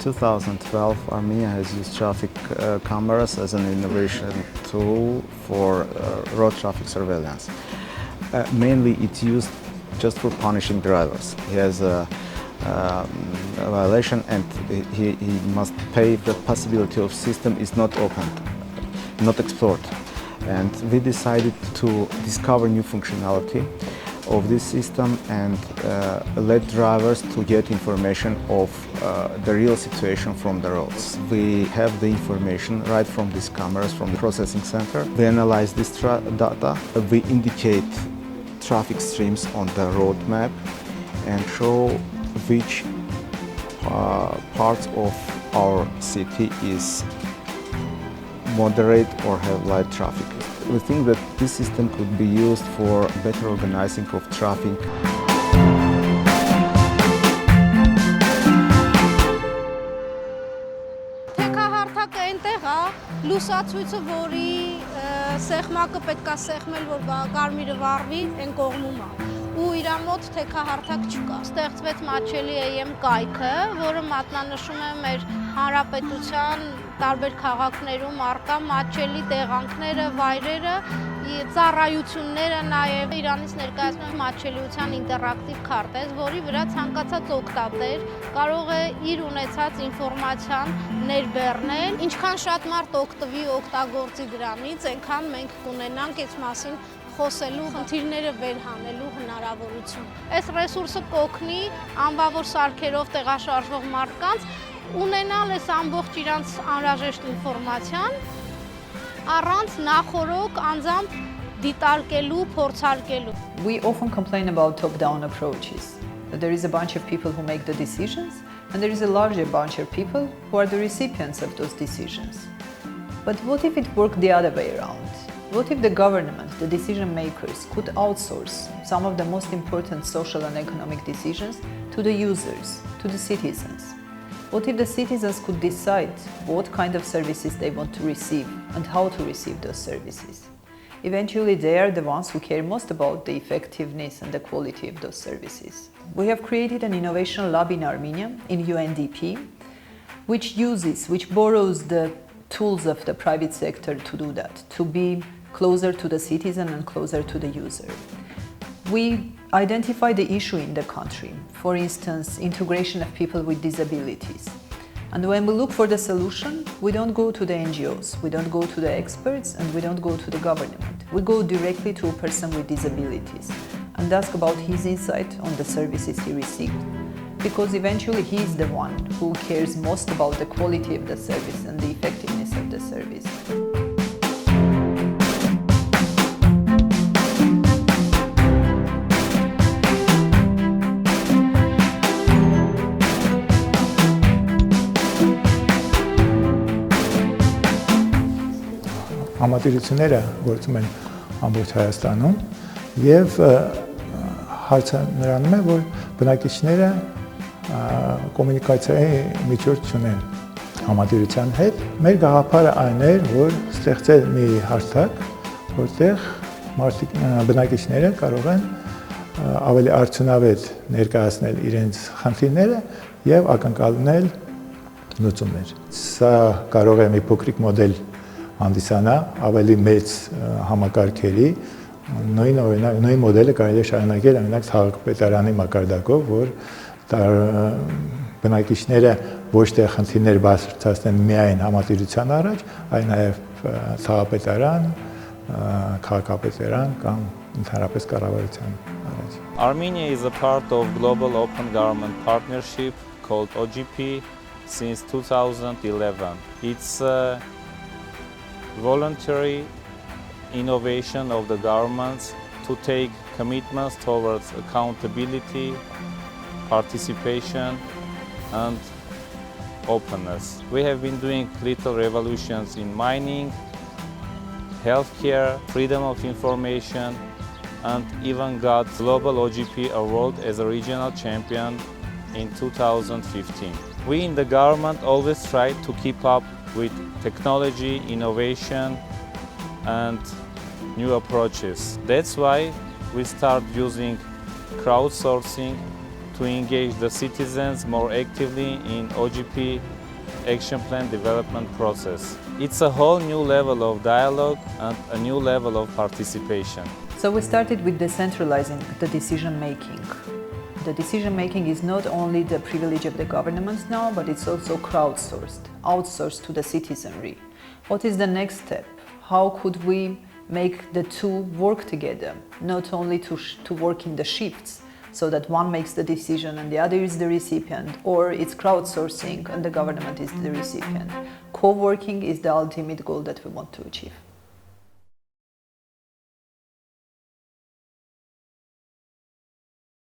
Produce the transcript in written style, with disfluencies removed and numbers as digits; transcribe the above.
2012, Armenia has used traffic cameras as an innovation tool for road traffic surveillance. Mainly it's used just for punishing drivers. He has a violation and he must pay if the possibility of system is not opened, not explored. And we decided to discover new functionality of this system and let drivers to get information of the real situation from the roads. We have the information right from these cameras, from the processing center. We analyze this data. We indicate traffic streams on the road map and show which parts of our city is moderate or have light traffic. We think that this system could be used for better organizing of traffic. Թեքահարթակը այնտեղ է, լուսացույցը, որի սեղմակը պետք է սեղմել, որ կարմիրը վառվի, այն կողմում է։ Ու իր մոտ թեքահարթակ չկա։ Ստեղծվեց մատչելի AM կայքը, որը մատնանշում է մեր հանրապետության տարբեր քաղաքներում առկա մատչելի տեղանքները, վայրերը, ծառայությունները, նաև Իրանից ներկայացնում է մատչելիության ինտերակտիվ քարտեզ, որի վրա ցանկացած օգտատեր կարող է իր ունեցած ինֆորմացիան ներբեռնել։ Ինչքան շատ մարդ օգտվի, օգտագործի դրանից, այնքան մենք կունենանք այս մասին խոսելու, խնդիրները վերհանելու հնարավորություն։ Այս ռեսուրսը կօգնի անբավոր սարքերով տեղաշարժվող մարդկանց ունենալ այս ամբողջ իրանց անհրաժեշտ ինֆորմացիան առանց նախորոք անձամբ դիտարկելու, փորձարկելու։ We often complain about top-down approaches. There is a bunch of people who make the decisions and there is a larger bunch of people who are the recipients of those decisions. But what if it worked the other way around? What if the government, the decision makers, could outsource some of the most important social and economic decisions to the users, to the citizens? What if the citizens could decide what kind of services they want to receive and how to receive those services? Eventually, they are the ones who care most about the effectiveness and the quality of those services. We have created an innovation lab in Armenia, in UNDP, which borrows the tools of the private sector to do that, to be closer to the citizen and closer to the user. We identify the issue in the country, for instance, integration of people with disabilities. And when we look for the solution, we don't go to the NGOs, we don't go to the experts, and we don't go to the government. We go directly to a person with disabilities and ask about his insight on the services he received. Because eventually he is the one who cares most about the quality of the service and the effectiveness of the service. Համատիրությունները գործում են ամբողջ Հայաստանում եւ հարցը նրանում է, որ բնակիչները կոմունիկացիայի միջոց չունեն համատիրության հետ։ Մեր գաղափարը այն էր, որ ստեղծել մի հարթակ, որտեղ բնակիչները կարող են ավելի արդյունավետ ներկայացնել իրենց խնդիրները եւ ակնկալել լուծումներ։ Սա կարող է մի փոքրիկ մոդել հանդիսանա ավելի մեծ համակարգերի նույն մոդելը կարելի է շարունակել օրինակ քաղաքապետարանի մակարդակով, որ բնակիչները ոչ թե խնդիրներ բարձրացնեն միայն համատիրության առաջ, այլ նաև քաղաքապետարան, քաղաքապետարան կամ ընդհանրապես կառավարության առաջ. Armenia is a part of global open government partnership called OGP since 2011. It's voluntary innovation of the governments to take commitments towards accountability, participation and openness. We have been doing little revolutions in mining, healthcare, freedom of information, and even got Global OGP award as a regional champion in 2015. We in the government always try to keep up with technology, innovation and new approaches. That's why we start using crowdsourcing to engage the citizens more actively in OGP action plan development process. It's a whole new level of dialogue and a new level of participation. So we started with decentralizing the decision making. The decision making is not only the privilege of the government now, but it's also crowdsourced, outsourced to the citizenry. What is the next step? How could we make the two work together, not only to work in the shifts, so that one makes the decision and the other is the recipient, or it's crowdsourcing and the government is the recipient. Co-working is the ultimate goal that we want to achieve.